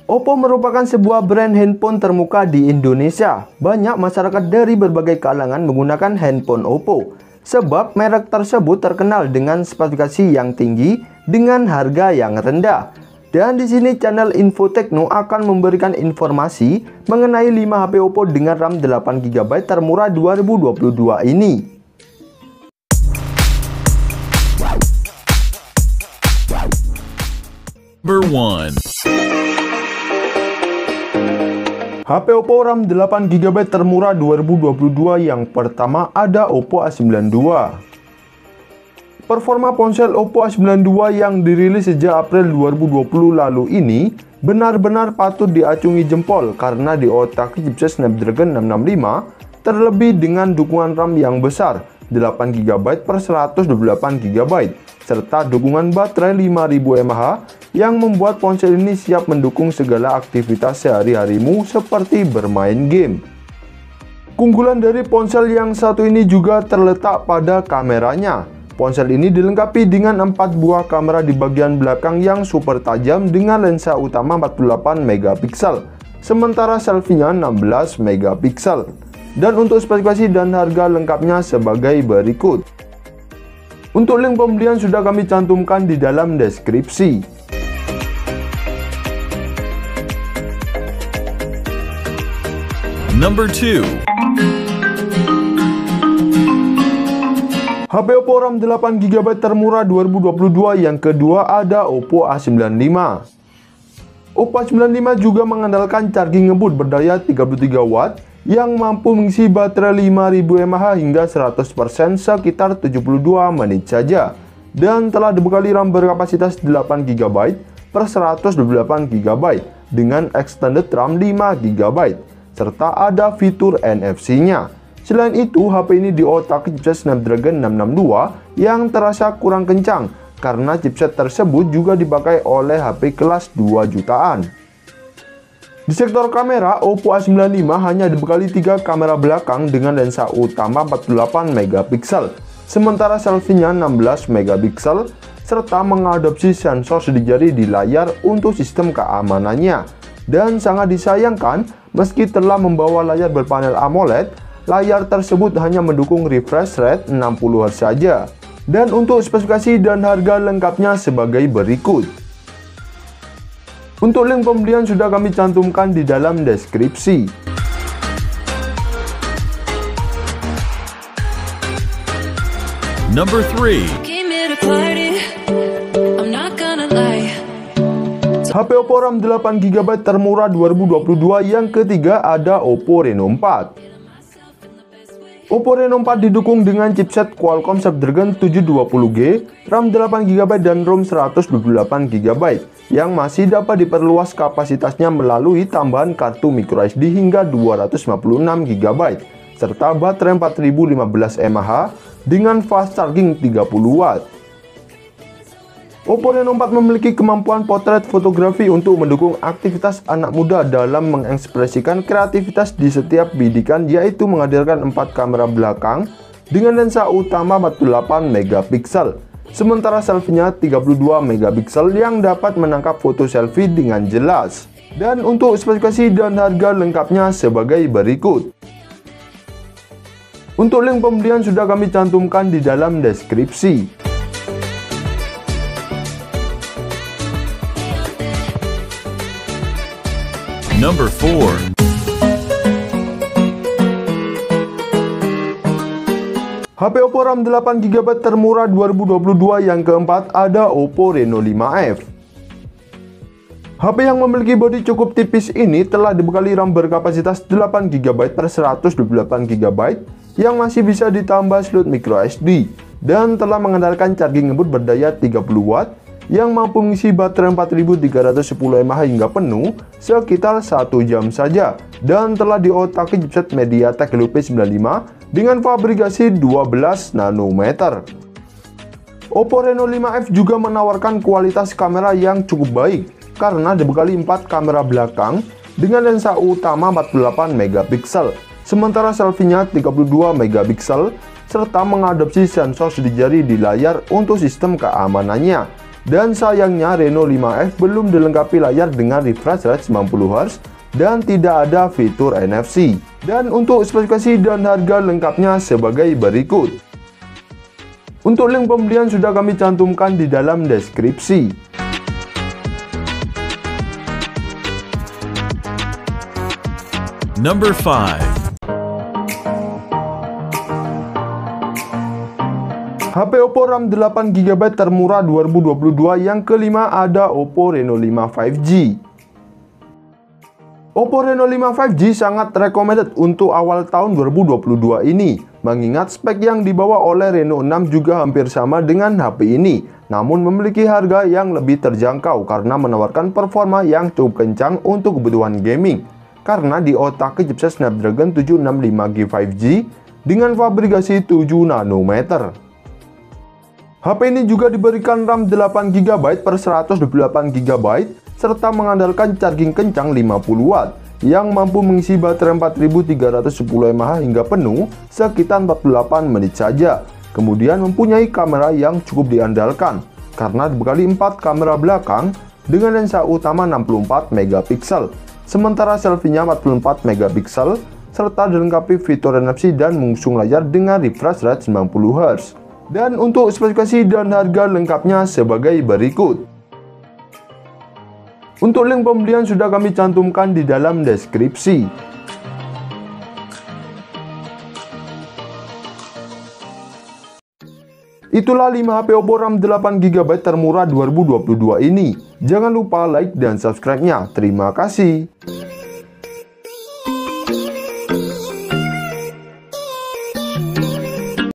Oppo merupakan sebuah brand handphone termuka di Indonesia. Banyak masyarakat dari berbagai kalangan menggunakan handphone Oppo, sebab merek tersebut terkenal dengan spesifikasi yang tinggi dengan harga yang rendah. Dan di sini channel Info Tekno akan memberikan informasi mengenai 5 HP Oppo dengan RAM 8GB termurah 2022 ini. Number 1. HP Oppo RAM 8GB termurah 2022 yang pertama ada Oppo A92. Performa ponsel Oppo A92 yang dirilis sejak April 2020 lalu ini benar-benar patut diacungi jempol karena diotaki chipset Snapdragon 665, terlebih dengan dukungan RAM yang besar 8GB per 128GB serta dukungan baterai 5000 mAh yang membuat ponsel ini siap mendukung segala aktivitas sehari-harimu seperti bermain game. Keunggulan dari ponsel yang satu ini juga terletak pada kameranya. Ponsel ini dilengkapi dengan 4 buah kamera di bagian belakang yang super tajam dengan lensa utama 48MP, sementara selfie-nya 16MP. Dan untuk spesifikasi dan harga lengkapnya sebagai berikut. Untuk link pembelian sudah kami cantumkan di dalam deskripsi. Number 2. HP Oppo RAM 8GB termurah 2022 yang kedua ada Oppo A95. Oppo A95 juga mengandalkan charging ngebut berdaya 33W yang mampu mengisi baterai 5000 mAh hingga 100% sekitar 72 menit saja, dan telah dibekali RAM berkapasitas 8GB per 128GB dengan extended RAM 5GB serta ada fitur NFC-nya. Selain itu, HP ini diotaki chipset Snapdragon 662 yang terasa kurang kencang karena chipset tersebut juga dipakai oleh HP kelas 2 jutaan. Di sektor kamera, Oppo A95 hanya dibekali 3 kamera belakang dengan lensa utama 48MP, sementara selfie-nya 16MP, serta mengadopsi sensor sidik jari di layar untuk sistem keamanannya. Dan sangat disayangkan, meski telah membawa layar berpanel AMOLED, layar tersebut hanya mendukung refresh rate 60Hz saja. Dan untuk spesifikasi dan harga lengkapnya sebagai berikut. Untuk link pembelian sudah kami cantumkan di dalam deskripsi. Number 3. HP Oppo RAM 8GB termurah 2022 yang ketiga ada Oppo Reno 4. Oppo Reno 4 didukung dengan chipset Qualcomm Snapdragon 720G, RAM 8GB dan ROM 128GB yang masih dapat diperluas kapasitasnya melalui tambahan kartu microSD hingga 256GB serta baterai 4015 mAh dengan fast charging 30W. Oppo Reno 4 memiliki kemampuan potret fotografi untuk mendukung aktivitas anak muda dalam mengekspresikan kreativitas di setiap bidikan, yaitu menghadirkan 4 kamera belakang dengan lensa utama 48MP, sementara selfie-nya 32MP yang dapat menangkap foto selfie dengan jelas. Dan untuk spesifikasi dan harga lengkapnya sebagai berikut. Untuk link pembelian sudah kami cantumkan di dalam deskripsi. Number 4. HP Oppo RAM 8GB termurah 2022 yang keempat ada Oppo Reno 5F. HP yang memiliki bodi cukup tipis ini telah dibekali RAM berkapasitas 8GB per 128GB yang masih bisa ditambah slot microSD dan telah mengandalkan charging ngebut berdaya 30W yang mampu mengisi baterai 4310 mAh hingga penuh sekitar 1 jam saja, dan telah diotaki chipset MediaTek Helio P95 dengan fabrikasi 12 nanometer. Oppo Reno 5F juga menawarkan kualitas kamera yang cukup baik karena dibekali 4 kamera belakang dengan lensa utama 48MP, sementara selfie-nya 32MP, serta mengadopsi sensor sidik jari di layar untuk sistem keamanannya. Dan sayangnya Reno 5X belum dilengkapi layar dengan refresh rate 90Hz dan tidak ada fitur NFC. Dan untuk spesifikasi dan harga lengkapnya sebagai berikut. Untuk link pembelian sudah kami cantumkan di dalam deskripsi. Number 5. HP Oppo RAM 8GB termurah 2022. Yang kelima ada Oppo Reno 5 5G. Oppo Reno 5 5G sangat recommended untuk awal tahun 2022 ini, mengingat spek yang dibawa oleh Reno 6 juga hampir sama dengan HP ini, namun memiliki harga yang lebih terjangkau karena menawarkan performa yang cukup kencang untuk kebutuhan gaming, karena diotak chipset Snapdragon 765G 5G dengan fabrikasi 7 nanometer. HP ini juga diberikan RAM 8GB per 128GB serta mengandalkan charging kencang 50W yang mampu mengisi baterai 4310 mAh hingga penuh sekitar 48 menit saja. Kemudian mempunyai kamera yang cukup diandalkan karena dibekali 4 kamera belakang dengan lensa utama 64MP, sementara selfie-nya 44MP serta dilengkapi fitur NFC dan mengusung layar dengan refresh rate 90Hz. Dan untuk spesifikasi dan harga lengkapnya sebagai berikut. Untuk link pembelian sudah kami cantumkan di dalam deskripsi. Itulah 5 HP Oppo RAM 8GB termurah 2022 ini. Jangan lupa like dan subscribe-nya. Terima kasih.